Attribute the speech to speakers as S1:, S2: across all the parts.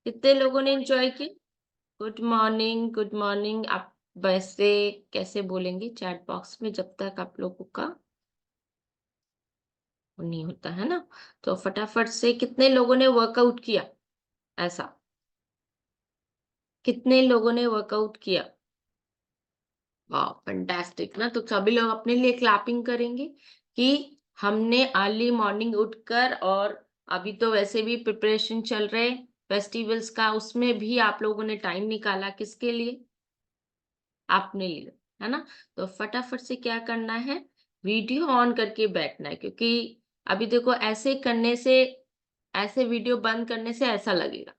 S1: कितने लोगों ने एंजॉय किया? Good morning, good morning. आप वैसे कैसे बोलेंगे चैट बॉक्स में जब तक आप लोगों का वो नहीं होता है ना? तो फटाफट से कितने लोगों ने वर्कआउट किया? ऐसा, कितने लोगों ने वर्कआउट किया? वाह! फैंटास्टिक ना, तो सभी लोग अपने लिए क्लैपिंग करेंगे कि हमने अर्ली मॉर्निंग उठकर, और अभी तो वैसे भी प्रिपरेशन चल रहे फेस्टिवल्स का, उसमें भी आप लोगों ने टाइम निकाला किसके लिए? अपने लिए, है ना? तो फटाफट से क्या करना है, वीडियो ऑन करके बैठना है, क्योंकि अभी देखो ऐसे करने से, ऐसे वीडियो बंद करने से ऐसा लगेगा,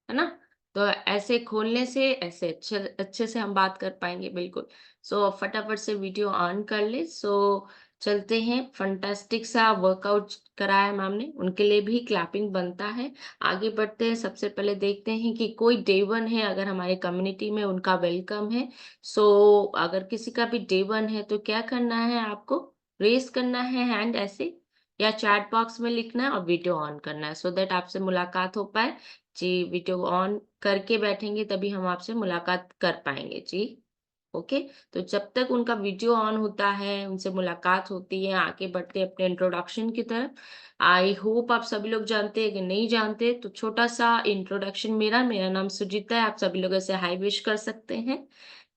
S1: है ना? तो ऐसे खोलने से ऐसे अच्छे अच्छे से हम बात कर पाएँगे, बिल्कुल। सो फटाफट से वीडियो ऑन कर लें। सो चलते हैं, फैंटास्टिक सा वर्कआउट कराया मैम ने, उनके लिए भी क्लैपिंग बनता है। आगे बढ़ते हैं, सबसे पहले देखते हैं कि कोई डे 1 है अगर हमारे कम्युनिटी में, उनका वेलकम है। सो अगर किसी का भी डे 1 है तो क्या करना है आपको? रेज़ करना है हैंड ऐसे, या चैट बॉक्स में लिखना है और वीडियो ऑन करना है, सो दैट आपसे मुलाकात हो पाए। जी, वीडियो ऑन करके बैठेंगे तभी हम आपसे मुलाकात कर पाएँगे। जी, ओके। तो जब तक उनका वीडियो ऑन होता है, उनसे मुलाकात होती है, आगे बढ़ते हैं अपने इंट्रोडक्शन की तरफ। आई होप आप सभी लोग जानते हैं, अगर नहीं जानते तो छोटा-सा इंट्रोडक्शन मेरा नाम सुजीता है, आप सभी लोग ऐसे हाय विश कर सकते हैं।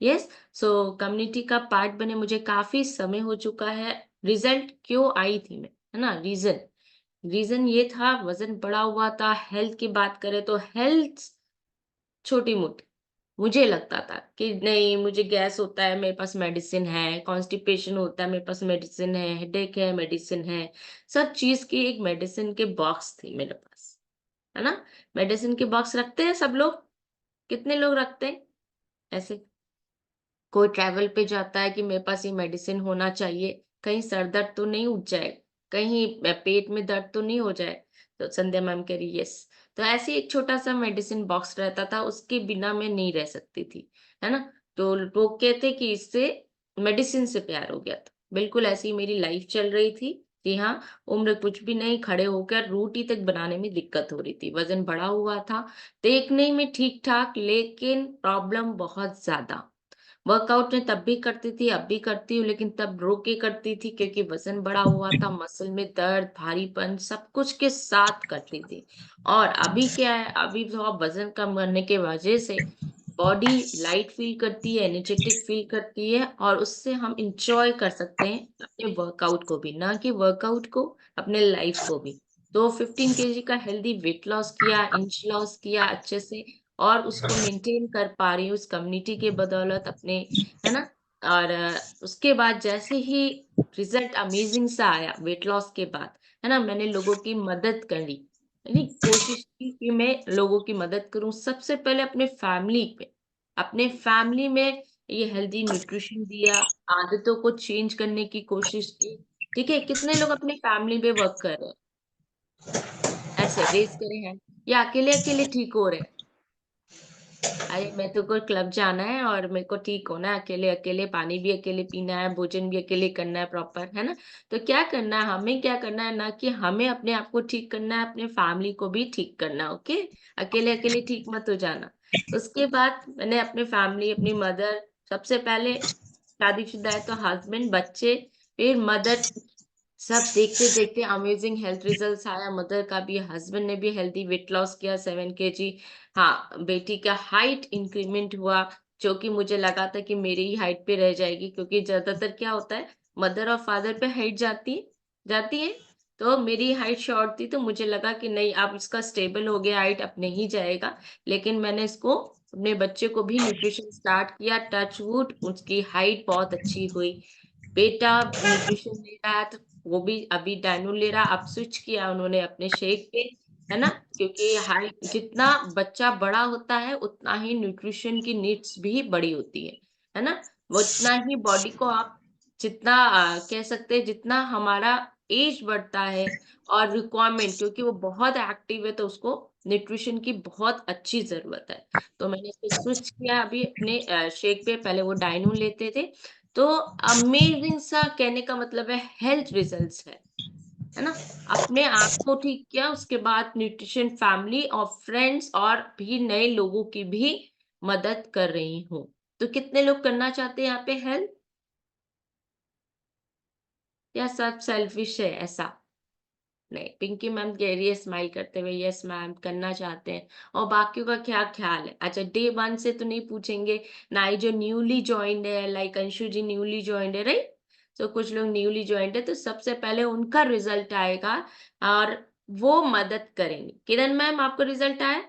S1: येस, सो कम्युनिटी का पार्ट बने मुझे काफ़ी समय हो चुका है। रिज़ल्ट क्यों आई थी मैं, है ना? रीज़न ये था, वज़न बढ़ा हुआ था। हेल्थ की बात करें तो हेल्थ छोटी-मोटी, मुझे लगता था कि नहीं, मुझे गैस होता है, मेरे पास मेडिसिन है, कॉन्स्टिपेशन होता है, मेरे पास मेडिसिन है, हेडेक है, मेडिसिन है। सब चीज़ की एक मेडिसिन के बॉक्स थी मेरे पास, है ना? मेडिसिन के बॉक्स रखते हैं सब लोग? कितने लोग रखते हैं ऐसे? कोई ट्रैवल पे जाता है कि मेरे पास ये मेडिसिन होना चाहिए, कहीं सर दर्द तो नहीं उठ जाए, कहीं पेट में दर्द तो नहीं हो जाए। तो संध्या मैम कह रही यस। तो ऐसे ही एक छोटा-सा मेडिसिन बॉक्स रहता था, उसके बिना मैं नहीं रह सकती थी, है ना? तो लोग कहते कि इससे मेडिसिन से प्यार हो गया था। बिल्कुल ऐसी ही मेरी लाइफ चल रही थी कि हाँ, उम्र कुछ भी नहीं, खड़े होकर रोटी तक बनाने में दिक्कत हो रही थी। वज़न बढ़ा हुआ था, देखने में ठीक-ठाक, लेकिन प्रॉब्लम बहुत ज़्यादा। वर्कआउट मैं तब भी करती थी, अब भी करती हूँ, लेकिन तब रो के करती थी क्योंकि वज़न बढ़ा हुआ था, मसल में दर्द, भारीपन सब कुछ के साथ करती थी। और अभी क्या है, अभी थोड़ा वज़न कम करने की वजह से बॉडी लाइट फ़ील करती है, एनर्जेटिक फ़ील करती है, और उससे हम एन्जॉय कर सकते हैं अपने वर्कआउट को भी, ना कि वर्कआउट को, अपने लाइफ़ को भी। तो 15 केजी का हेल्दी वेट लॉस किया, इंच लॉस किया अच्छे से, और उसको मेंटेन कर पा रही हूँ उस कम्युनिटी के बदौलत अपने, है ना? और उसके बाद जैसे ही रिज़ल्ट अमेज़िंग सा आया वेट लॉस के बाद, है ना? मैंने लोगों की मदद करी, यानी कोशिश की कि मैं लोगों की मदद करूँ। सबसे पहले अपने फैमिली में ये हेल्दी न्यूट्रिशन दिया, आदतों को चेंज करने की कोशिश की, ठीक है? कितने लोग अपने फैमिली पे वर्क कर रहे हैं? ऐसे रेज़ करें हैंड, या अकेले-अकेले ठीक हो रहे हैं? अरे मेरे तो को क्लब जाना है और मेरे को ठीक होना है अकेले-अकेले, पानी भी अकेले पीना है, भोजन भी अकेले करना है प्रॉपर, है ना? तो क्या करना है, हमें क्या करना है ना, कि हमें अपने आप को ठीक करना है, अपने फैमिली को भी ठीक करना है, ओके? अकेले-अकेले ठीक मत हो जाना। उसके बाद मैंने अपनी फैमिली, अपनी मदर, सबसे पहले शादीशुदा है तो हस्बैंड, बच्चे, फिर मदर, सब देखते-देखते अमेज़िंग हेल्थ रिज़ल्ट्स आया। मदर का भी, हस्बैंड ने भी हेल्दी वेट लॉस किया 7 केजी। हाँ, बेटी का हाइट इंक्रीमेंट हुआ, जो कि मुझे लगा था कि मेरी ही हाइट पे रह जाएगी, क्योंकि ज़्यादातर क्या होता है, मदर और फादर पे हाइट जाती है। तो मेरी हाइट शॉर्ट थी, तो मुझे लगा कि नहीं, अब इसका स्टेबल हो गया, हाइट अब नहीं जाएगा। लेकिन मैंने इसको, अपने बच्चे को भी न्यूट्रिशन स्टार्ट किया, टच वुड उसकी हाइट बहुत अच्छी हुई। बेटा न्यूट्रिशन ले रहा है, तो वो भी अभी डाइनो ले रहा, अब स्विच किया उन्होंने अपने शेक पे, है ना? क्योंकि हाइट जितना बच्चा बड़ा होता है, उतना ही न्यूट्रिशन की नीड्स भी बड़ी होती है ना? वो उतना ही बॉडी को आप जितना कह सकते हैं, जितना हमारा एज बढ़ता है और रिक्वायरमेंट, क्योंकि वो बहुत एक्टिव है तो उसको न्यूट्रिशन की बहुत अच्छी ज़रूरत है। तो मैंने इसको स्विच किया अभी अपने शेक पे, पहले वो डाइनो लेते थे। तो अमेज़िंग सा, कहने का मतलब है हेल्थ रिजल्ट्स है। है ना? अपने आप को ठीक किया, उसके बाद न्यूट्रिशन, फैमिली और फ्रेंड्स और भी नए लोगों की भी मदद कर रही हूँ। तो कितने लोग करना चाहते हैं यहाँ पे हेल्प? या सब सेल्फिश है ऐसा? नहीं, पिंकी मैम कह रही है स्माइल करते हुए, यस मैम करना चाहते हैं। और बाकियों का क्या ख्याल है? अच्छा, डे 1 से तो नहीं पूछेंगे, ना ही जो न्यूली जॉइन्ड है, लाइक अंशु जी न्यूली जॉइन्ड है, राइट? तो कुछ लोग न्यूली जॉइन्ड है, तो सबसे पहले उनका रिजल्ट आएगा और वो मदद करेंगे। किरण मैम आपको रिजल्ट आया?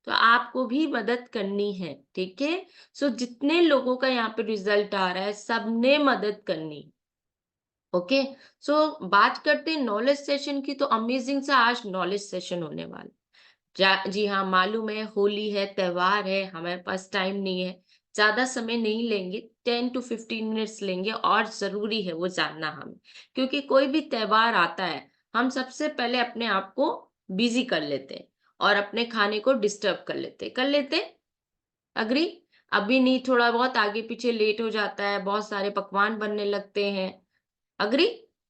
S1: तो आपको भी मदद करनी है, ठीक है? सो जितने लोगों का यहाँ पे रिजल्ट आ रहा है, सबने मदद करनी। ओके, सो बात करते हैं नॉलेज सेशन की। तो अमेजिंग सा आज नॉलेज सेशन होने वाला। जी हाँ, मालूम है होली है, त्योहार है, हमारे पास टाइम नहीं है, ज्यादा समय नहीं लेंगे, 10 to 15 मिनट्स लेंगे और जरूरी है वो जानना हमें, क्योंकि कोई भी त्योहार आता है, हम सबसे पहले अपने आप को बिजी कर लेते हैं और अपने खाने को डिस्टर्ब कर लेते। अग्री? अभी नहीं, थोड़ा बहुत आगे पीछे लेट हो जाता है, बहुत सारे पकवान बनने लगते हैं। अग्री?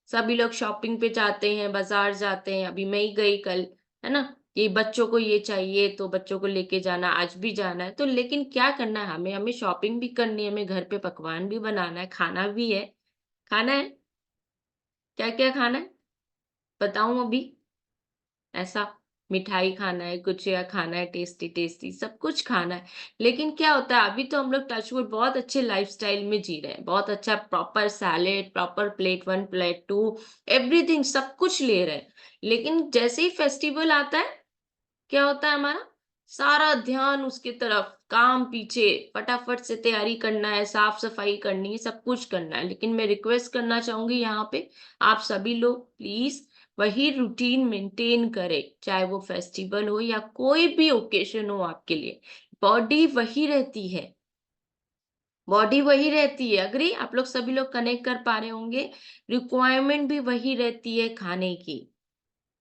S1: सभी लोग शॉपिंग पे जाते हैं, बाजार जाते हैं, अभी मैं ही गई कल, है ना? ये बच्चों को ये चाहिए तो बच्चों को लेके जाना, आज भी जाना है। तो लेकिन क्या करना है हमें? हमें शॉपिंग भी करनी है, हमें घर पे पकवान भी बनाना है, खाना भी है। खाना है? क्या-क्या खाना है? बताऊँ अभी? ऐसा मिठाई खाना है, गुजिया खाना है, टेस्टी-टेस्टी सब कुछ खाना है। लेकिन क्या होता है, अभी तो हम लोग टच वुड बहुत अच्छे लाइफ़स्टाइल में जी रहे हैं। बहुत अच्छा proper salad, proper plate 1, plate 2, everything सब कुछ ले रहे हैं। लेकिन जैसे ही फेस्टिवल आता है, क्या होता है हमारा? सारा ध्यान उसकी तरफ, काम पीछे, फटाफट से तैयारी करना है, साफ-सफाई करनी है, सब कुछ करना है। लेकिन मैं रिक्वेस्ट करना चाहूँगी यहाँ पे, आप सभी लोग प्लीज़ वही रूटीन मेंटेन करें, चाहे वो फेस्टिवल हो या कोई भी ओकेशन हो आपके लिए। बॉडी वही रहती है, बॉडी वही रहती है, एग्री? आप लोग सभी लोग कनेक्ट कर पा रहे होंगे, रिक्वायरमेंट भी वही रहती है खाने की।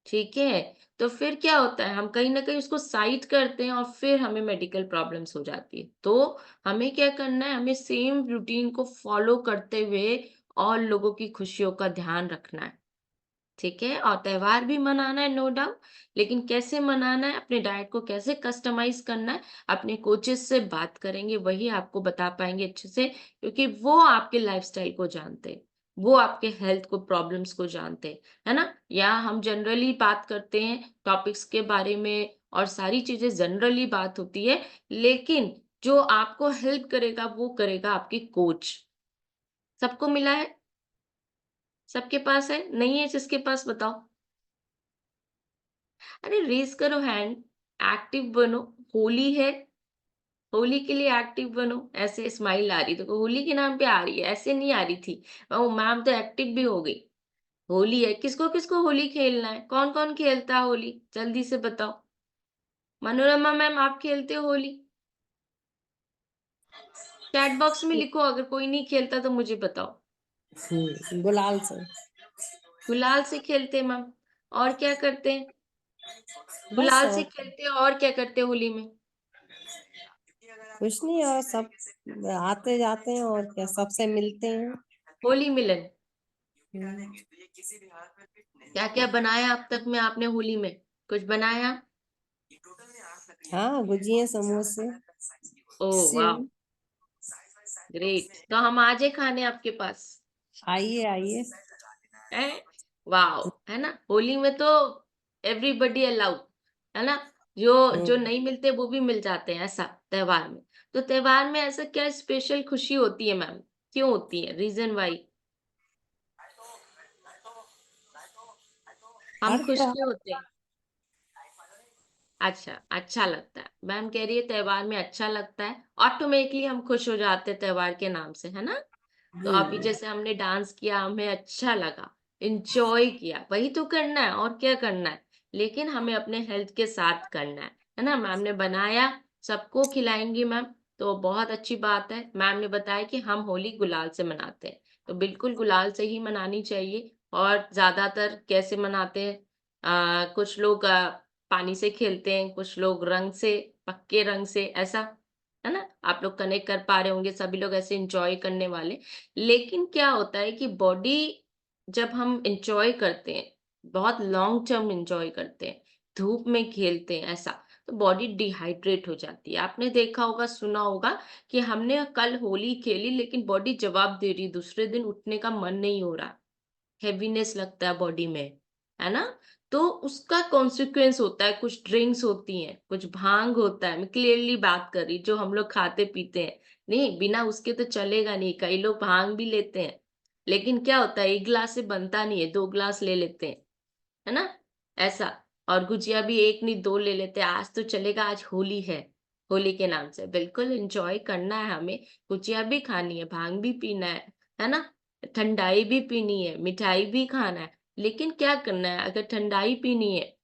S1: ठीक है? तो फिर क्या होता है, हम कहीं न कहीं उसको साइड करते हैं और फिर हमें मेडिकल प्रॉब्लम्स हो जाती है। तो हमें क्या करना है, हमें सेम रूटीन को फ़ॉलो करते हुए और लोगों की खुशियों का ध्यान रखना है। ठीक है? और त्योहार भी मनाना है नो डाउट, लेकिन कैसे मनाना है, अपने डाइट को कैसे कस्टमाइज़ करना है, अपने कोचेज़ से बात करेंगे, वही आपको बता पाएँगे अच्छे से, क्योंकि वो आपके लाइफ़स्टाइल को जानते हैं, वो आपके हेल्थ को प्रॉब्लम्स को जानते हैं, है ना? या हम जनरली बात करते हैं टॉपिक्स के बारे में और सारी चीज़ें जनरली बात होती है, लेकिन जो आपको हेल्प करेगा, वो करेगा आपकी कोच। सबको मिला है? सबके पास है? नहीं है जिसके पास बताओ? अरे रेज़ करो हैंड, एक्टिव बनो, होली है, होली के लिए एक्टिव बनो। ऐसे स्माइल आ रही देखो, होली के नाम पे आ रही है, ऐसे नहीं आ रही थी। ओह! मैम तो एक्टिव भी हो गई। होली है, किसको-किसको होली खेलना है? कौन-कौन खेलता है होली? जल्दी से बताओ। मनोरमा मैम आप खेलते हो होली? चैट बॉक्स में लिखो, अगर कोई नहीं खेलता तो मुझे बताओ।
S2: गुलाल से।
S1: गुलाल से खेलते हैं मैम। और क्या करते हैं?
S2: बस
S1: गुलाल से
S2: और
S1: खेलते हैं और क्या करते हैं होली में?
S2: कुछ नहीं, और सब आते जाते हैं और क्या, सबसे मिलते हैं।
S1: होली मिलन।
S2: हम्म,
S1: क्या-क्या बनाया अब तक में आपने होली में? कुछ बनाया?
S2: हाँ, गुजिया, समोसे,
S1: ओह वाओ!
S2: सेव।
S1: ग्रेट। तो हम आ जाए खाने आपके पास?
S2: आइए आइए।
S1: हैं? वाओ! है ना? होली में तो एवरीबॉडी अलाउड, है ना? जो जो
S2: हम्म,
S1: नहीं मिलते वो भी मिल जाते हैं ऐसा त्योहार में। तो त्योहार में ऐसा क्या स्पेशल खुशी होती है मैम? क्यों होती है? Reason why? हम
S2: हर
S1: खुश क्यों
S2: त्योहार।
S1: होते हैं? अच्छा, अच्छा लगता है। मैम कह रही है त्योहार में अच्छा लगता है, ऑटोमेटिकली हम खुश हो जाते हैं त्योहार के नाम से, है ना? तो अभी
S2: हम्म,
S1: जैसे हमने डांस किया, हमें अच्छा लगा, एन्जॉय किया, वही तो करना है और क्या करना है। लेकिन हमें अपने हेल्थ के साथ करना है ना? मैम ने बनाया, सबको खिलाएँगी मैम, तो बहुत अच्छी बात है। मैम ने बताया कि हम होली गुलाल से मनाते हैं, तो बिल्कुल गुलाल से ही मनानी चाहिए। और ज़्यादातर कैसे मनाते हैं? कुछ लोग पानी से खेलते हैं, कुछ लोग रंग से, पक्के रंग से, ऐसा, है ना? आप लोग कनेक्ट कर पा रहे होंगे, सभी लोग ऐसे एन्जॉय करने वाले। लेकिन क्या होता है कि बॉडी जब हम एन्जॉय करते हैं, बहुत लॉन्ग टर्म एंजॉय करते हैं, धूप में खेलते हैं ऐसा, तो बॉडी डिहाइड्रेट हो जाती है। आपने देखा होगा, सुना होगा कि हमने कल होली खेली लेकिन बॉडी जवाब दे रही, दूसरे दिन उठने का मन नहीं हो रहा, हेवीनेस लगता है बॉडी में, है ना? तो उसका कॉन्सिक्वेंस होता है, कुछ ड्रिंक्स होती हैं, कुछ भांग होता है, मैं क्लियरली बात कर रही, जो हम लोग खाते पीते हैं। नहीं, बिना उसके तो चलेगा नहीं, कई लोग भांग भी लेते हैं, लेकिन क्या होता है, 1 ग्लास से बनता नहीं है, 2 ग्लास ले लेते हैं, है ना? ऐसा। और गुजिया भी 1 नहीं 2 ले लेते हैं, आज तो चलेगा, आज होली है, होली के नाम से। बिल्कुल एन्जॉय करना है हमें, गुजिया भी खानी है, भांग भी पीना है ना? ठंडाई भी पीनी है, मिठाई भी खाना है, लेकिन क्या करना है, अगर ठंडाई पीनी है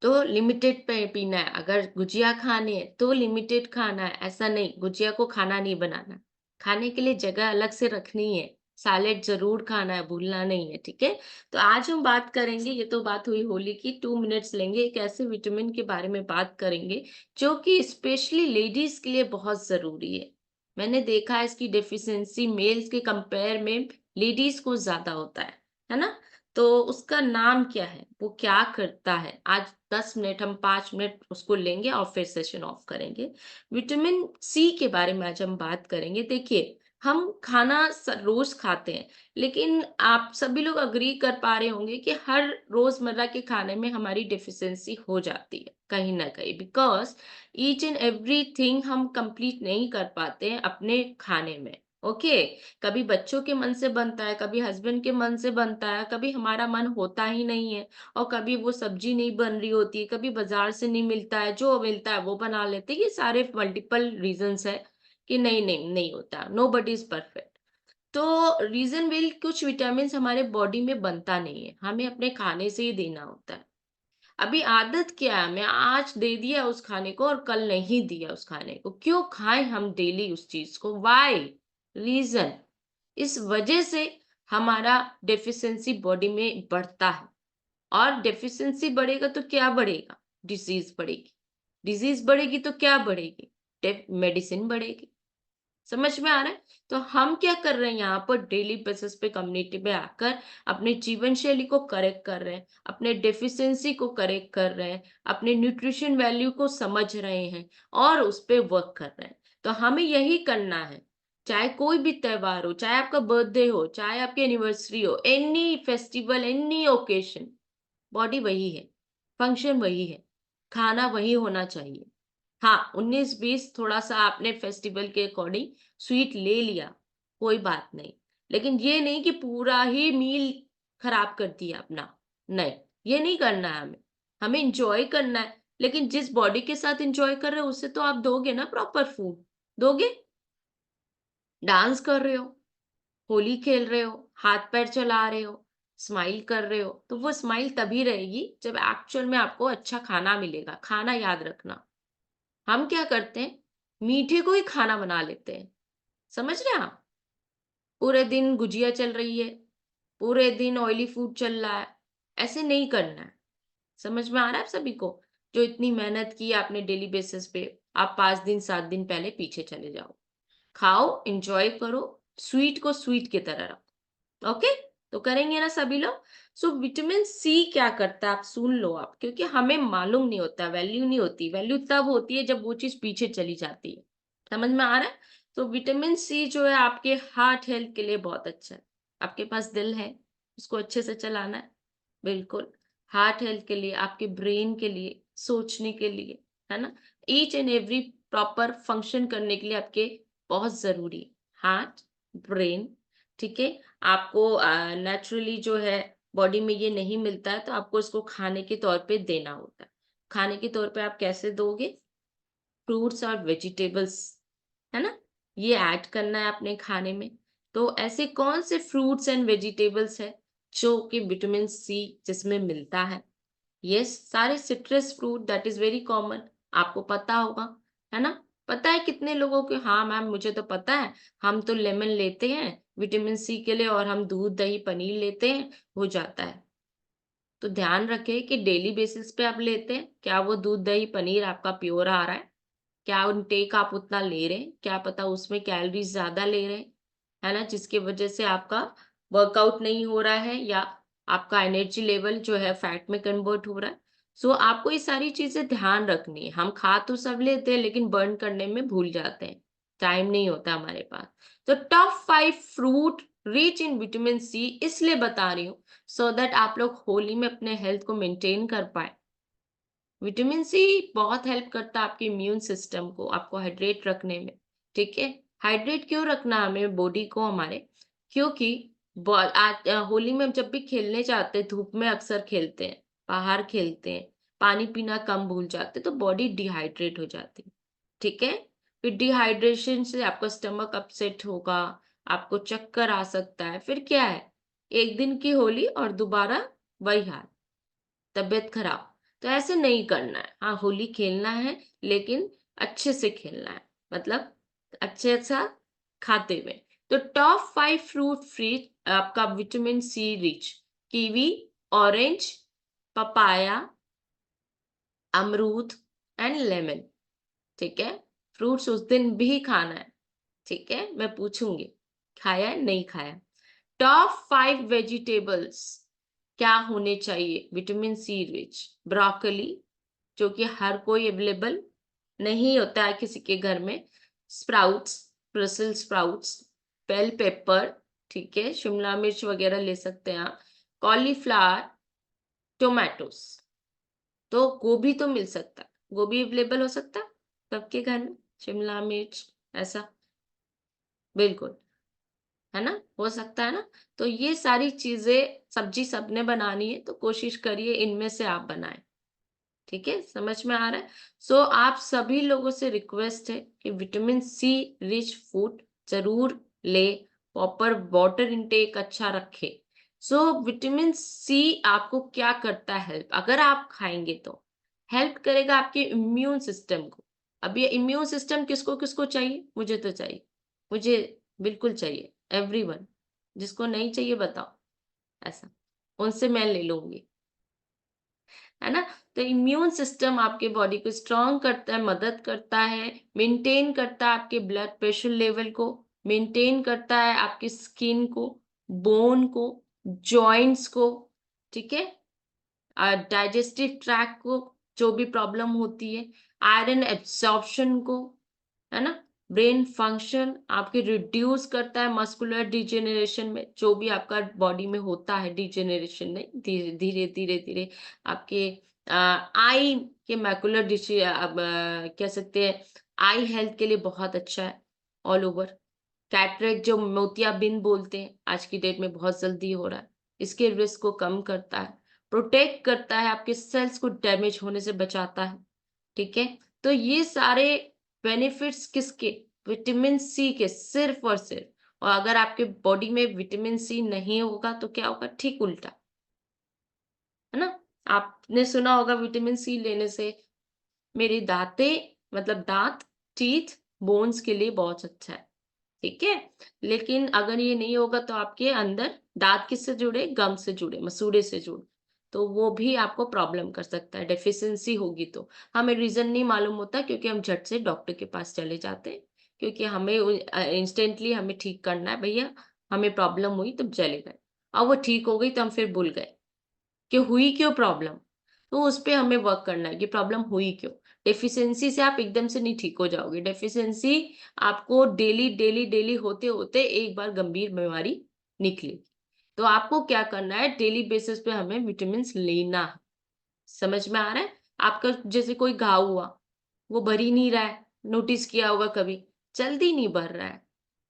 S1: तो लिमिटेड पे पीना है, अगर गुजिया खानी है तो लिमिटेड खाना है, ऐसा नहीं गुजिया को खाना नहीं बनाना। खाने के लिए जगह अलग से रखनी है, सैलेड ज़रूर खाना है, भूलना नहीं है, ठीक है? तो आज हम बात करेंगे, ये तो बात हुई होली की, 2 मिनट्स लेंगे, एक ऐसे विटामिन के बारे में बात करेंगे, जो कि स्पेशली लेडीज़ के लिए बहुत ज़रूरी है। मैंने देखा है इसकी डेफिशिएंसी मेल्स के कंपेयर में लेडीज़ को ज़्यादा होता है ना? तो उसका नाम क्या है? वो क्या करता है? आज 10 मिनट, हम 5 मिनट उसको लेंगे और फिर सेशन ऑफ करेंगे। विटामिन सी के बारे में आज हम बात करेंगे। देखिए, हम खाना रोज़ खाते हैं, लेकिन आप सभी लोग एग्री कर पा रहे होंगे कि हर रोज़मर्रा के खाने में हमारी डेफिशिएंसी हो जाती है, कहीं न कहीं, बिकॉज़ ईच एंड एवरीथिंग हम कंप्लीट नहीं कर पाते हैं अपने खाने में, ओके? कभी बच्चों के मन से बनता है, कभी हस्बैंड के मन से बनता है, कभी हमारा मन होता ही नहीं है, और कभी वो सब्जी नहीं बन रही होती है, कभी बाजार से नहीं मिलता है, जो मिलता है वो बना लेते हैं। ये सारे मल्टीपल रीजंस है कि नहीं होता, नोबडी इज परफेक्ट। तो रीजन विल, कुछ विटामिन हमारे बॉडी में बनता नहीं है, हमें अपने खाने से ही देना होता है। अभी आदत क्या है, मैं आज दे दिया उस खाने को और कल नहीं दिया उस खाने को, क्यों खाएं हम डेली उस चीज को, वाई? रीजन, इस वजह से हमारा डेफिशिएंसी बॉडी में बढ़ता है, और डेफिशिएंसी बढ़ेगा तो क्या बढ़ेगा? डिजीज बढ़ेगी, डिजीज बढ़ेगी तो क्या बढ़ेगी? मेडिसिन बढ़ेगी। समझ में आ रहा है? तो हम क्या कर रहे हैं यहाँ पर, डेली बेसिस पे कम्युनिटी में आकर अपने जीवन शैली को करेक्ट कर रहे हैं, अपने डेफिशिएंसी को करेक्ट कर रहे हैं, अपने न्यूट्रिशन वैल्यू को समझ रहे हैं और उस पे वर्क कर रहे हैं। तो हमें यही करना है, चाहे कोई भी त्योहार हो, चाहे आपका बर्थडे हो, चाहे आपकी एनिवर्सरी हो, any festival, any occasion, body वही है, फंक्शन वही है, खाना वही होना चाहिए। हाँ, 19-20 थोड़ा-सा आपने फेस्टिवल के अकॉर्डिंग स्वीट ले लिया, कोई बात नहीं। लेकिन ये नहीं कि पूरा ही मील खराब कर दिया अपना, नहीं, ये नहीं करना है हमें। हमें एन्जॉय करना है, लेकिन जिस बॉडी के साथ एन्जॉय कर रहे हो, उससे तो आप दोगे ना प्रॉपर फूड, दोगे? डांस कर रहे हो, होली खेल रहे हो, हाथ-पैर चला रहे हो, स्माइल कर रहे हो, तो वो स्माइल तभी रहेगी जब एक्चुअल में आपको अच्छा खाना मिलेगा। खाना याद रखना। हम क्या करते हैं, मीठे को ही खाना बना लेते हैं, समझ रहे हैं आप? पूरे दिन गुजिया चल रही है, पूरे दिन ऑयली फूड चल रहा है, ऐसे नहीं करना है। समझ में आ रहा है आप सभी को? जो इतनी मेहनत की है आपने डेली बेसिस पे, आप 5 दिन 7 दिन पहले पीछे चले जाओ। खाओ, एन्जॉय करो, स्वीट को स्वीट की तरह रखो, ओके? तो करेंगे ना सभी लोग? सो विटामिन सी क्या करता है, आप सुन लो आप, क्योंकि हमें मालूम नहीं होता, वैल्यू नहीं होती, वैल्यू तब होती है जब वो चीज़ पीछे चली जाती है। समझ में आ रहा है? तो विटामिन सी जो है आपके हार्ट हेल्थ के लिए बहुत अच्छा है। आपके पास दिल है, उसको अच्छे से चलाना है, बिल्कुल। हार्ट हेल्थ के लिए, आपके ब्रेन के लिए, सोचने के लिए, है ना? Each and every proper function करने के लिए आपके बहुत ज़रूरी है। हार्ट, ब्रेन, ठीक है? आपको नेचुरली जो है बॉडी में ये नहीं मिलता है, तो आपको इसको खाने के तौर पे देना होता है। खाने के तौर पे आप कैसे दोगे? फ्रूट्स और वेजिटेबल्स, है ना? ये ऐड करना है अपने खाने में। तो ऐसे कौन से फ्रूट्स एंड वेजिटेबल्स हैं जो कि विटामिन सी जिसमें मिलता है? यस, सारे citrus fruit, that is very common, आपको पता होगा, है ना? पता है कितने लोगों को, हाँ मैम मुझे तो पता है, हम तो लेमन लेते हैं विटामिन सी के लिए, और हम दूध, दही, पनीर लेते हैं, हो जाता है। तो ध्यान रखें कि डेली बेसिस पे आप लेते हैं, क्या वो दूध, दही, पनीर आपका प्योर आ रहा है? क्या इनटेक आप उतना ले रहे हैं? क्या पता उसमें कैलोरीज़ ज़्यादा ले रहे हैं, है ना? जिसकी वजह से आपका वर्कआउट नहीं हो रहा है, या आपका एनर्जी लेवल जो है फैट में कन्वर्ट हो रहा है। सो आपको ये सारी चीजें ध्यान रखनी है। हम खा तो सब लेते हैं लेकिन बर्न करने में भूल जाते हैं, टाइम नहीं होता हमारे पास। तो top 5 fruit rich in vitamin C इसलिए बता रही हूँ सो दैट आप लोग होली में अपने हेल्थ को मेंटेन कर पाए। विटामिन सी बहुत हेल्प करता है आपके इम्यून सिस्टम को, आपको हाइड्रेट रखने में। ठीक है, हाइड्रेट क्यों रखना हमें बॉडी को हमारे, क्योंकि होली में जब भी खेलने जाते हैं, धूप में अक्सर खेलते हैं, बाहर खेलते हैं, पानी पीना कम भूल जाते हैं, तो बॉडी डिहाइड्रेट हो जाती है। ठीक है, फिर डिहाइड्रेशन से आपका स्टमक अपसेट होगा, आपको चक्कर आ सकता है, फिर क्या है, एक दिन की होली और दोबारा वही हाल, तबीयत खराब। तो ऐसे नहीं करना है। हाँ, होली खेलना है लेकिन अच्छे से खेलना है, मतलब अच्छे सा खाते हुए। तो टॉप 5 फ्रूट फ्री आपका vitamin C rich, kiwi, orange, papaya, अमरूद एंड लेमन। ठीक है, फ्रूट्स उस दिन भी खाना है। ठीक है, मैं पूछूंगी खाया है नहीं खाया। टॉप 5 वेजिटेबल्स क्या होने चाहिए विटामिन सी रिच। ब्रोकली, जो कि हर कोई अवेलेबल नहीं होता है किसी के घर में। Sprouts, Brussels sprouts, bell pepper, ठीक है, शिमला मिर्च वगैरह ले सकते हैं आप। कॉलीफ्लावर, टोमेटोस, तो गोभी तो मिल सकता है, गोभी अवेलेबल हो सकता है सबके घर में, शिमला मिर्च ऐसा, बिल्कुल, है ना, हो सकता है ना। तो ये सारी चीजें, सब्जी सबने बनानी है तो कोशिश करिए इनमें से आप बनाएं। ठीक है, समझ में आ रहा है। सो आप सभी लोगों से रिक्वेस्ट है कि विटामिन सी रिच फूड जरूर ले, प्रॉपर वाटर इनटेक अच्छा रखे। सो विटामिन सी आपको क्या करता है हेल्प, अगर आप खाएंगे तो हेल्प करेगा आपके इम्यून सिस्टम को। अब ये इम्यून सिस्टम किसको किसको चाहिए, मुझे तो चाहिए, मुझे बिल्कुल चाहिए, एवरीवन। जिसको नहीं चाहिए बताओ, ऐसा उनसे मैं ले लूंगी, है ना। तो इम्यून सिस्टम आपके बॉडी को स्ट्रांग करता है, मदद करता है, मेंटेन करता है आपके ब्लड प्रेशर लेवल को, मेंटेन करता है आपकी स्किन को, बोन को, जॉइंट्स को, ठीक है, डाइजेस्टिव ट्रैक को, जो भी प्रॉब्लम होती है, आयरन एब्सॉर्प्शन को, है ना, ब्रेन फंक्शन आपके रिड्यूस करता है, मस्कुलर डिजेनरेशन में जो भी आपका बॉडी में होता है, डिजेनरेशन नहीं, धीरे धीरे धीरे धीरे आपके आई के मैकुलर डिशी कह सकते हैं, आई हेल्थ के लिए बहुत अच्छा है ऑल ओवर। कैटरेक्ट जो मोतियाबिंद बोलते हैं आज की डेट में बहुत जल्दी हो रहा है, इसके रिस्क को कम करता है, प्रोटेक्ट करता है, आपके सेल्स को डैमेज होने से बचाता है। ठीक है, तो ये सारे बेनिफिट्स किसके, विटामिन सी के, सिर्फ और सिर्फ। और अगर आपके बॉडी में विटामिन सी नहीं होगा तो क्या होगा, ठीक उल्टा, है ना। आपने सुना होगा विटामिन सी लेने से मेरी दांतें, मतलब दांत, टीथ, बोन्स के लिए बहुत अच्छा है। ठीक है, लेकिन अगर ये नहीं होगा तो आपके अंदर दांत किससे जुड़े, गम से जुड़े, मसूड़े से जुड़े, तो वो भी आपको प्रॉब्लम कर सकता है, डेफिशिएंसी होगी तो। हमें रीजन नहीं मालूम होता क्योंकि हम झट से डॉक्टर के पास चले जाते हैं, क्योंकि हमें इंस्टेंटली हमें ठीक करना है भैया, हमें प्रॉब्लम हुई तो चले गए, और वो ठीक हो गई तो हम फिर भूल गए कि हुई क्यों प्रॉब्लम। तो उस पे हमें वर्क करना है कि प्रॉब्लम हुई क्यों। डेफिशिएंसी से आप एकदम से नहीं ठीक हो जाओगे, डेफिशिएंसी आपको डेली डेली डेली होते होते एक बार गंभीर बीमारी निकलेगी। तो आपको क्या करना है, डेली बेसिस पे हमें विटामिन लेना है। समझ में आ रहा है। आपका जैसे कोई घाव हुआ, वो भर ही नहीं रहा है, नोटिस किया होगा कभी, जल्दी नहीं भर रहा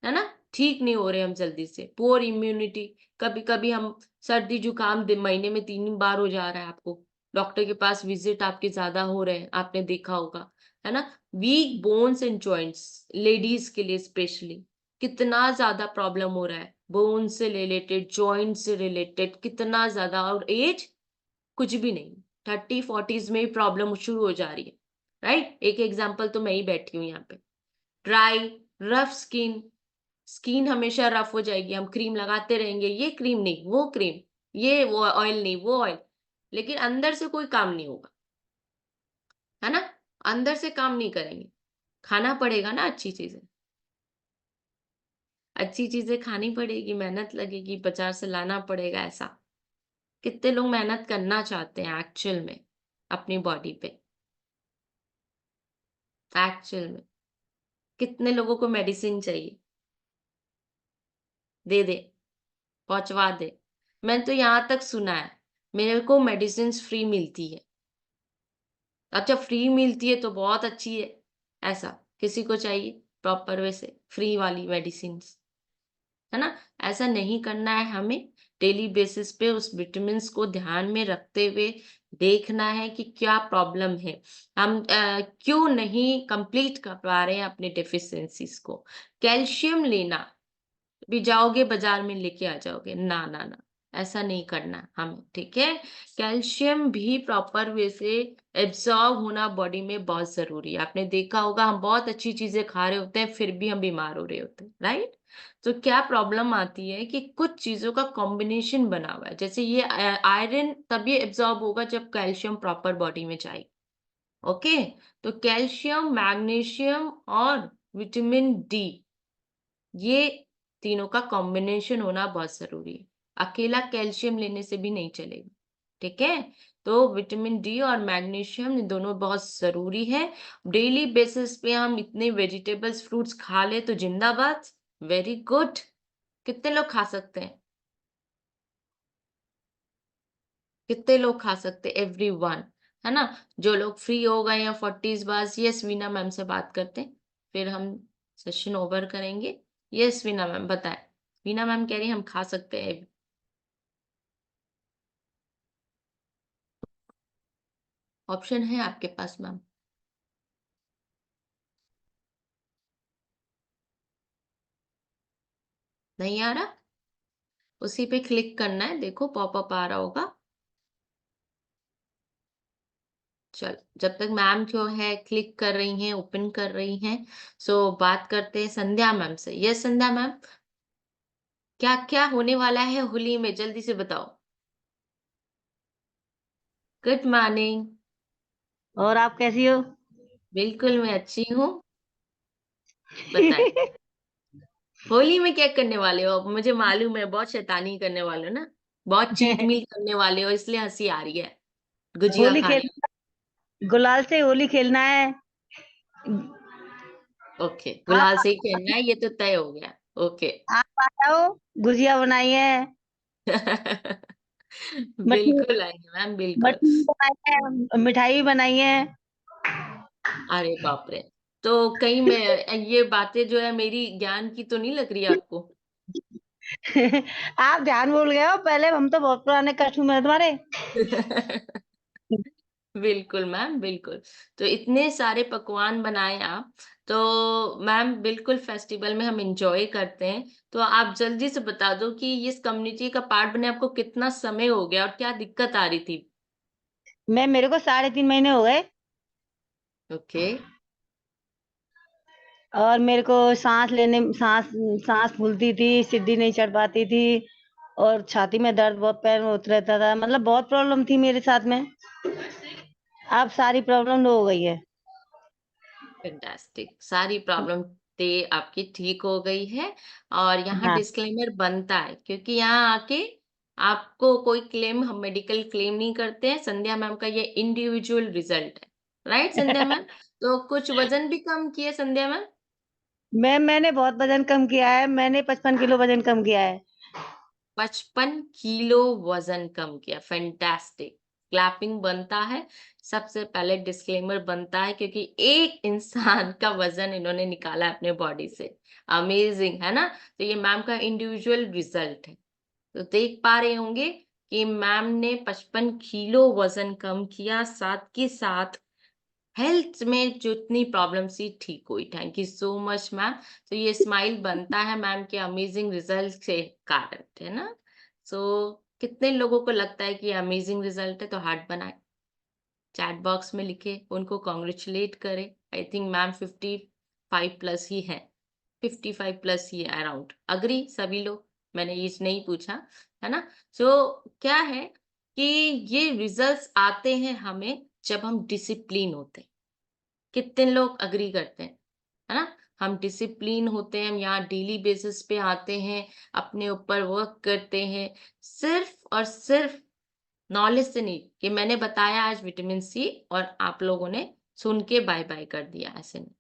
S1: है ना, ठीक नहीं हो रहे हम जल्दी से, पुअर इम्यूनिटी। कभी कभी हम सर्दी जुकाम महीने में 3 बार हो जा रहा है आपको, डॉक्टर के पास विजिट आपके ज्यादा हो रहे हैं, आपने देखा होगा, है ना। Weak bones and joints, ladies के लिए स्पेशली कितना ज्यादा प्रॉब्लम हो रहा है, बोन से रिलेटेड, जॉइंट से रिलेटेड कितना ज्यादा, और एज कुछ भी नहीं, 30-40s में ही प्रॉब्लम शुरू हो जा रही है, राइट। एक एग्जाम्पल तो मैं ही बैठी हूँ यहाँ पे। ड्राई, रफ स्किन, स्किन हमेशा रफ हो जाएगी, हम क्रीम लगाते रहेंगे, ये क्रीम नहीं वो क्रीम, ये वो ऑयल नहीं वो ऑयल, लेकिन अंदर से कोई काम नहीं होगा, है ना, अंदर से काम नहीं करेंगे। खाना पड़ेगा ना अच्छी चीजें, अच्छी चीजें खानी पड़ेगी, मेहनत लगेगी, बाजार से लाना पड़ेगा, ऐसा। कितने लोग मेहनत करना चाहते हैं एक्चुअल में अपनी बॉडी पे? एक्चुअल में कितने लोगों को मेडिसिन चाहिए? दे दे, पहुंचवा दे। मैंने तो यहाँ तक सुना है, मेरे को मेडिसिन फ्री मिलती है। अब जब फ्री मिलती है तो बहुत अच्छी है। ऐसा किसी को चाहिए प्रॉपर वे से फ्री वाली मेडिसिन, है ना? ऐसा नहीं करना है हमें। डेली बेसिस पे उस विटामिन्स को ध्यान में रखते हुए देखना है कि क्या प्रॉब्लम है। हम क्यों नहीं कंप्लीट कर पा रहे हैं अपने डेफिशिएंसीज को। कैल्शियम लेना भी जाओगे बाजार में लेके आ जाओगे, ना ना ना, ऐसा नहीं करना हमें, ठीक है? कैल्शियम भी प्रॉपर वे से एब्जॉर्ब होना बॉडी में बहुत जरूरी है। आपने देखा होगा हम बहुत अच्छी चीजें खा रहे होते हैं फिर भी हम बीमार हो रहे होते हैं, राइट? तो क्या प्रॉब्लम आती है कि कुछ चीजों का कॉम्बिनेशन बना हुआ है, जैसे ये आयरन तभी एब्जॉर्ब होगा जब कैल्शियम प्रॉपर बॉडी में जाए। ओके, तो कैल्शियम, मैग्नीशियम और विटामिन डी, ये तीनों का कॉम्बिनेशन होना बहुत ज़रूरी है। अकेला कैल्शियम लेने से भी नहीं चलेगा, ठीक है? तो विटामिन डी और मैग्नीशियम ये दोनों बहुत ज़रूरी है। डेली बेसिस पे हम इतने वेजिटेबल्स, फ्रूट्स खा लें तो ज़िंदाबाद, वेरी गुड। कितने लोग खा सकते हैं? कितने लोग खा सकते हैं? एवरीवन, है ना? जो लोग फ्री हो गए हैं 40s बाद, यस वीना मैम से बात करते हैं, फिर हम सेशन ओवर करेंगे। यस वीना मैम बताएं। वीना मैम कह रही हैं हम खा सकते हैं। ऑप्शन है आपके पास मैम। नहीं आ रहा? उसी पे क्लिक करना है, देखो पॉपअप आ रहा होगा। चल, जब तक मैम जो है क्लिक कर रही हैं, ओपन कर रही हैं, सो बात करते हैं संध्या मैम से। यस संध्या मैम, क्या क्या होने वाला है होली में, जल्दी से बताओ। Good morning.
S3: और आप कैसी हो?
S1: बिल्कुल मैं अच्छी हूँ, बताएं। होली में क्या करने वाले हो? मुझे मालूम है बहुत शैतानी करने वाले हो ना, बहुत चीट मील करने वाले हो, इसलिए हंसी आ रही है। गुजिया
S3: होली
S1: खा रहे
S3: खेल गुलाल से होली खेलना है।
S1: हो? ओके,
S3: आप
S1: गुलाल से ही खेलना है, ये तो तय हो गया। ओके।
S3: आप आ जाओ, गुजिया बनाई है, मठरी
S1: बिल्कुल आएंगे मैम, बिल्कुल।
S3: मठरी बनाई है, मिठाई भी बनाई है।
S1: अरे बाप रे, तो कहीं मैं ये बातें जो है मेरी ज्ञान की तो नहीं लग रही आपको?
S3: आप ध्यान भूल गए हो, पहले हम तो बहुत पुराने कस्टमर है तुम्हारे।
S1: बिल्कुल मैम, बिल्कुल। तो इतने सारे पकवान बनाए आप, तो मैम बिल्कुल फेस्टिवल में हम एंजॉय करते हैं। तो आप जल्दी से बता दो कि इस कम्युनिटी का पार्ट बने आपको कितना समय हो गया और क्या दिक्कत आ रही थी?
S3: मेरे को 3.5 महीने हो गए।
S1: ओके।
S3: और मेरे को सांस सांस फूलती थी, सीढ़ी नहीं चढ़ पाती थी, और छाती में दर्द बहुत, पैर में होता रहता था, मतलब बहुत प्रॉब्लम थी मेरे साथ में। अब सारी प्रॉब्लम हो गई है।
S1: फैंटास्टिक, सारी प्रॉब्लम ते आपकी ठीक हो गई है। और यहाँ
S3: हाँ।
S1: डिस्क्लेमर बनता है क्योंकि यहाँ आके आपको कोई क्लेम, हम मेडिकल क्लेम नहीं करते हैं। संध्या मैम का ये इंडिविजुअल रिजल्ट है, राइट संध्या मैम? तो कुछ वजन भी कम किया संध्या मैम?
S3: मैंने बहुत वजन कम किया है, मैंने 55 किलो वजन कम किया है।
S1: 55 किलो वजन कम किया, फैंटास्टिक। क्लैपिंग बनता है, सबसे पहले डिस्क्लेमर बनता है क्योंकि एक इंसान का वजन इन्होंने निकाला है अपने बॉडी से। अमेजिंग है ना? तो ये मैम का इंडिविजुअल रिजल्ट है। तो देख पा रहे होंगे कि मैम ने 55 किलो वजन कम किया, साथ के साथ हेल्थ में जितनी प्रॉब्लम थी ठीक हुई। Thank you so much ma'am. तो ये स्माइल बनता है मैम के अमेजिंग रिजल्ट से कारण, है ना? सो कितने लोगों को लगता है कि ये अमेजिंग रिजल्ट है? तो हार्ट बनाए, चैट बॉक्स में लिखे, उनको कॉन्ग्रेचुलेट करें। आई थिंक मैम 55 प्लस ही है, 55 प्लस ही है अराउंड। अग्री सभी लोग? मैंने ये नहीं पूछा, है ना? सो क्या है कि ये रिजल्ट्स आते हैं हमें जब हम डिसिप्लिन होते हैं। कितने लोग अग्री करते हैं, है ना? हम डिसिप्लिन होते हैं, हम यहाँ डेली बेसिस पे आते हैं, अपने ऊपर वर्क करते हैं, सिर्फ और सिर्फ नॉलेज से नहीं कि मैंने बताया आज विटामिन सी और आप लोगों ने सुन के बाय बाय कर दिया, ऐसे नहीं।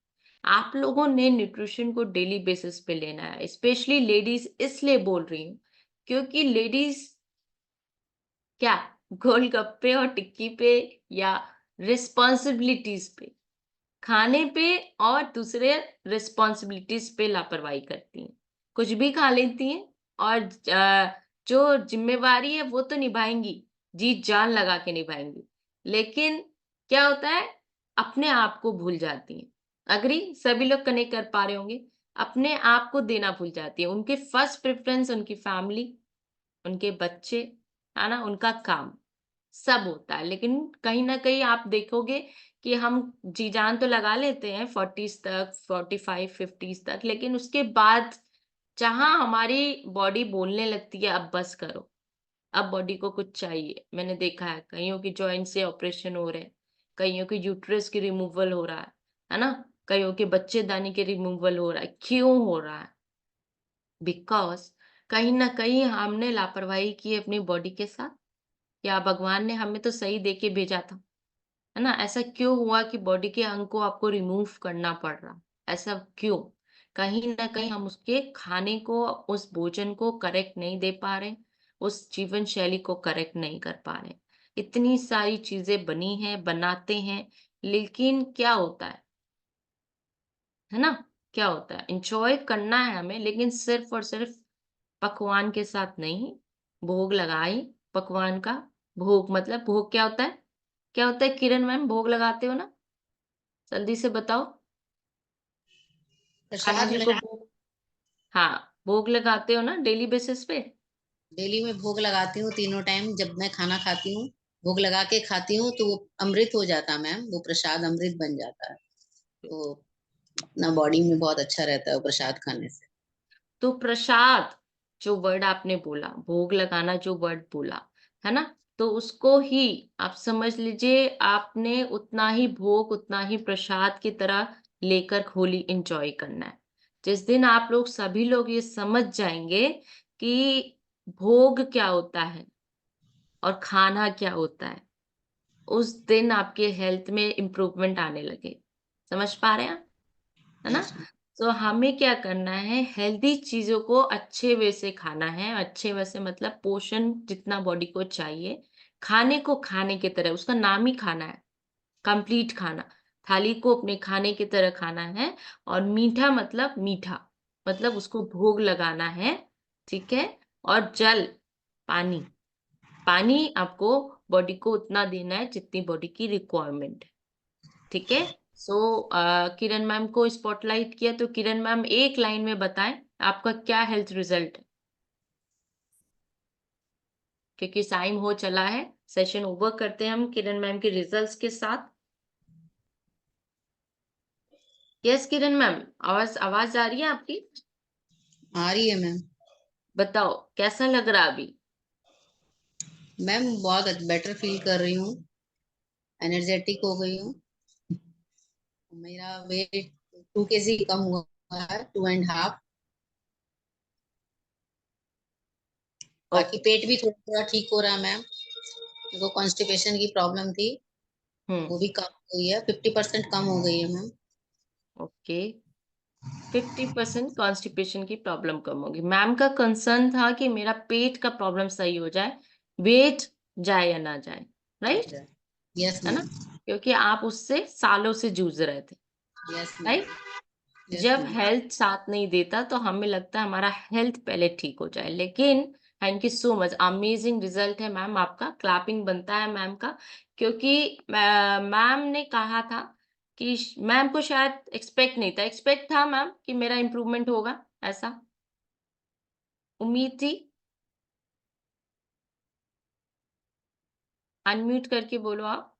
S1: आप लोगों ने न्यूट्रिशन को डेली बेसिस पे लेना है। स्पेशली लेडीज इसलिए बोल रही हूँ क्योंकि लेडीज क्या गोलगप्पे और टिक्की पे या रिस्पॉन्सिबिलिटीज पे, खाने पे और दूसरे रिस्पॉन्सिबिलिटीज पे लापरवाही करती हैं। कुछ भी खा लेती हैं और जो जिम्मेवारी है वो तो निभाएंगी, जी जान लगा के निभाएंगी, लेकिन क्या होता है अपने आप को भूल जाती हैं। अग्री सभी लोग कनेक्ट कर पा रहे होंगे, अपने आप को देना भूल जाती है। उनके फर्स्ट प्रेफरेंस उनकी फैमिली, उनके बच्चे, है ना, उनका काम सब होता है। लेकिन कहीं न कहीं आप देखोगे कि हम जी-जान तो लगा लेते हैं 40s तक, 45, 50s तक, लेकिन उसके बाद जहाँ हमारी बॉडी बोलने लगती है अब बस करो, अब बॉडी को कुछ चाहिए। मैंने देखा है कईयों की जॉइंट से ऑपरेशन हो रहे हैं, कईयों की यूट्रस की रिमूवल हो रहा है ना? कईयों के बच्चेदानी के रिमूवल हो रहा है। क्यों हो रहा है? बिकॉज़ कहीं न कहीं हमने लापरवाही की है अपनी बॉडी के साथ, या भगवान ने हमें तो सही दे के भेजा था, है ना? ऐसा क्यों हुआ कि बॉडी के अंग को आपको रिमूव करना पड़ रहा? ऐसा क्यों? कहीं न कहीं हम उसके खाने को, उस भोजन को करेक्ट नहीं दे पा रहे, उस जीवन शैली को करेक्ट नहीं कर पा रहे। इतनी सारी चीज़ें बनी हैं, बनाते हैं, लेकिन क्या होता है ना? क्या होता है? एन्जॉय करना है हमें, लेकिन सिर्फ़ और सिर्फ़ पकवान के साथ नहीं, भोग लगाई पकवान का। भोग मतलब भोग क्या होता है? क्या होता है किरण मैम, भोग लगाते हो ना? जल्दी से बताओ। खाना
S4: प्रसाद
S1: जी
S4: में
S1: को भोग, हाँ, भोग लगाते हो ना डेली बेसिस पे?
S4: डेली में भोग लगाती हूँ तीनों टाइम। जब मैं खाना खाती हूँ, भोग लगा के खाती हूँ, तो वो अमृत हो जाता है मैम। वो प्रसाद अमृत बन जाता है, तो अपना बॉडी में बहुत अच्छा रहता है वो प्रसाद खाने से।
S1: तो प्रसाद जो वर्ड आपने बोला, भोग लगाना जो वर्ड बोला, है ना? तो उसको ही आप समझ लीजिए आपने उतना ही भोग, उतना ही प्रसाद की तरह लेकर होली एन्जॉय करना है। जिस दिन आप लोग सभी लोग ये समझ जाएँगे कि भोग क्या होता है और खाना क्या होता है, उस दिन आपके हेल्थ में इम्प्रूवमेंट आने लगे। समझ पा रहे हैं आप? है ना?
S4: Yes ma'am.
S1: तो हमें क्या करना है, हेल्दी चीज़ों को अच्छे वे से खाना है। अच्छे वे से मतलब पोषण जितना बॉडी को चाहिए, खाने को खाने की तरह, उसका नाम ही खाना है, कंप्लीट खाना। थाली को अपने खाने की तरह खाना है और मीठा मतलब मीठा, मतलब उसको भोग लगाना है, ठीक है? और जल, पानी, पानी आपको बॉडी को उतना देना है जितनी बॉडी की रिक्वायरमेंट है। ठीक है? सो किरण मैम को स्पॉटलाइट किया, तो किरण मैम एक लाइन में बताएं आपका क्या हेल्थ रिजल्ट है? क्योंकि टाइम हो चला है, सेशन ओवर करते हैं हम किरण मैम के रिजल्ट्स के साथ। यस किरण मैम, आवाज आवाज आ रही है आपकी?
S4: आ रही है मैम।
S1: बताओ कैसा लग रहा अभी?
S4: मैम बहुत बेटर फील कर रही हूँ, एनर्जेटिक हो गई हूँ। मेरा वेट 2 kg कम हुआ है, 2.5। बाकी
S1: ओके।
S4: पेट भी थोड़ा थोड़ा ठीक हो रहा है मैम। मेरे को कॉन्स्टिपेशन की प्रॉब्लम थी,
S1: हम्म।
S4: वो भी कम हो गई है, 50% कम हो गई है मैम।
S1: ओके। 50% कॉन्स्टिपेशन की प्रॉब्लम कम होगी। मैम का कंसर्न था कि मेरा पेट का प्रॉब्लम सही हो जाए, वेट जाए या ना जाए, राइट?
S4: यस
S1: है ना?
S4: मैम।
S1: क्योंकि आप उससे सालों से जूझ रहे थे,
S4: यस मैम।
S1: राइट?
S4: यस
S1: जब
S4: मैम।
S1: हेल्थ साथ नहीं देता तो हमें लगता है हमारा हेल्थ पहले ठीक हो जाए, लेकिन thank you so much, amazing result है मैम आपका, क्लैपिंग बनता है मैम का। क्योंकि मैम ने कहा था कि मैम को शायद एक्सपेक्ट नहीं था, एक्सपेक्ट था मैम कि मेरा इम्प्रूवमेंट होगा, ऐसा उम्मीद थी? अनम्यूट करके बोलो आप।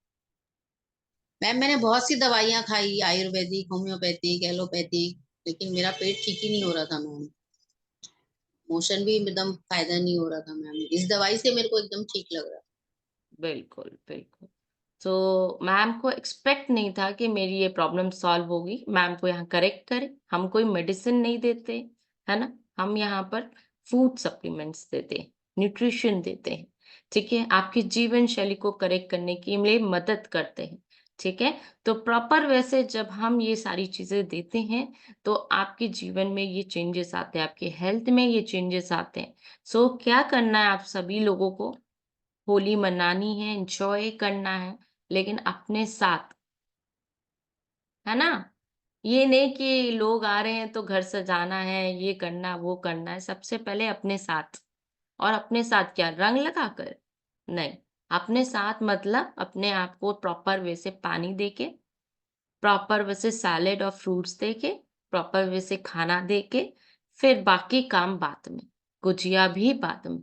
S4: मैम मैंने बहुत सी दवाइयाँ खाई, आयुर्वेदिक, होम्योपैथिक, एलोपैथिक, लेकिन मेरा पेट ठीक ही नहीं हो रहा था मैम। मोशन भी एकदम फायदा नहीं हो रहा था मैम। इस दवाई से मेरे को एकदम ठीक लग रहा
S1: बिल्कुल, बिल्कुल। तो मैम को एक्सपेक्ट नहीं था कि मेरी ये प्रॉब्लम सॉल्व होगी। मैम को यहाँ करेक्ट करें, हम कोई मेडिसिन नहीं देते, है ना? हम यहाँ पर फूड सप्लीमेंट्स देते हैं, न्यूट्रिशन देते हैं। ठीक है, आपकी जीवन शैली को करेक्ट करने की लिए मदद करते हैं। ठीक है, तो प्रॉपर वैसे जब हम ये सारी चीजें देते हैं तो आपके जीवन में ये चेंजेस आते हैं, आपके हेल्थ में ये चेंजेस आते हैं। सो क्या करना है आप सभी लोगों को, होली मनानी है, एंजॉय करना है, लेकिन अपने साथ, है ना? ये नहीं कि लोग आ रहे हैं तो घर सजाना है, ये करना, वो करना है। सबसे पहले अपने साथ। और अपने साथ क्या, रंग लगाकर? नहीं, अपने साथ मतलब अपने आप को प्रॉपर वे से पानी देके, प्रॉपर वे से सैलेड और फ्रूट्स देके, प्रॉपर वे से खाना देके, फिर बाकी काम बाद में, गुजिया भी बाद में।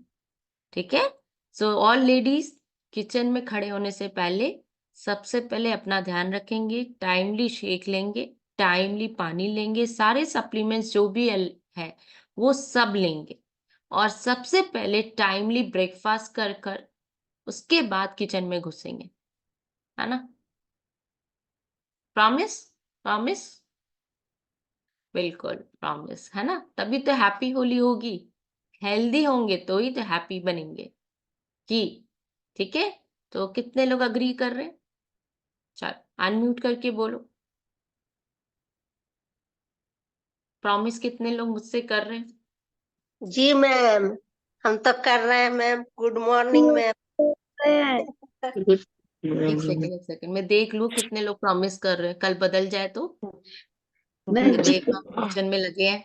S1: ठीक है? सो ऑल लेडीज, किचन में खड़े होने से पहले सबसे पहले अपना ध्यान रखेंगे, टाइमली शेक लेंगे, टाइमली पानी लेंगे, सारे सप्लीमेंट्स जो भी है वो सब लेंगे, और सबसे पहले टाइमली ब्रेकफास्ट कर कर उसके बाद किचन में घुसेंगे, है ना? प्रॉमिस? प्रॉमिस? बिल्कुल प्रॉमिस, है ना? तभी तो हैप्पी होली होगी। हेल्दी होंगे तो ही तो हैप्पी बनेंगे। कि ठीक है, तो कितने लोग अग्री कर रहे हैं? चलो अनम्यूट करके बोलो, प्रॉमिस कितने लोग मुझसे कर रहे हैं?
S5: जी मैम, हम तो कर रहे हैं मैम। Good morning ma'am.
S1: एक सेकंड मैं देख लूं कितने लोग प्रॉमिस कर रहे हैं, कल बदल जाए तो।
S3: मैं
S1: तो देखो किचन में लगे हैं,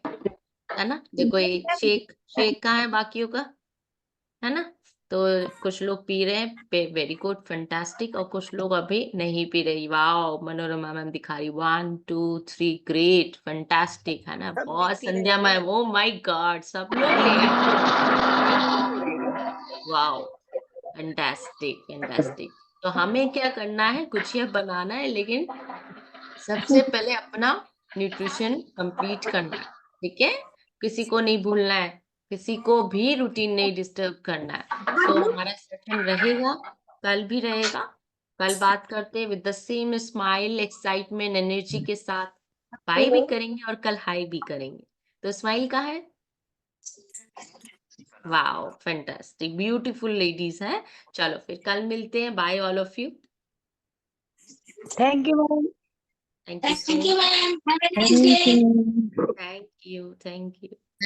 S1: है ना? देखो ये शेक शेक कहाँ है बाकियों का, है ना? तो कुछ लोग पी रहे हैं, वेरी गुड, फैंटास्टिक, और कुछ लोग अभी नहीं पी रही। वाओ, मनोरमा मैम दिखा रही, 1 2 3, ग्रेट, फैंटास्टिक, है ना? बहुत, संध्या मैम, ओ माय गॉड, सब लोग ले आए। Wow, fantastic fantastic. तो हमें क्या करना है, गुजिया बनाना है, लेकिन सबसे पहले अपना न्यूट्रिशन कंप्लीट करना है। ठीक है, किसी को नहीं भूलना है, किसी को भी रूटीन नहीं डिस्टर्ब करना है। तो हमारा सेशन रहेगा, कल भी रहेगा। कल बात करते हैं with the same smile, excitement, energy के साथ। बाय भी करेंगे और कल हाई भी करेंगे। तो स्माइल कहाँ है? वाओ, फैंटास्टिक, ब्यूटीफुल लेडीज हैं। चलो फिर कल मिलते हैं। Bye all of you.
S3: Thank you ma'am.
S1: Thank you so
S5: thank you
S1: much.
S5: Ma'am. Have a nice day.
S1: Thank you, thank you.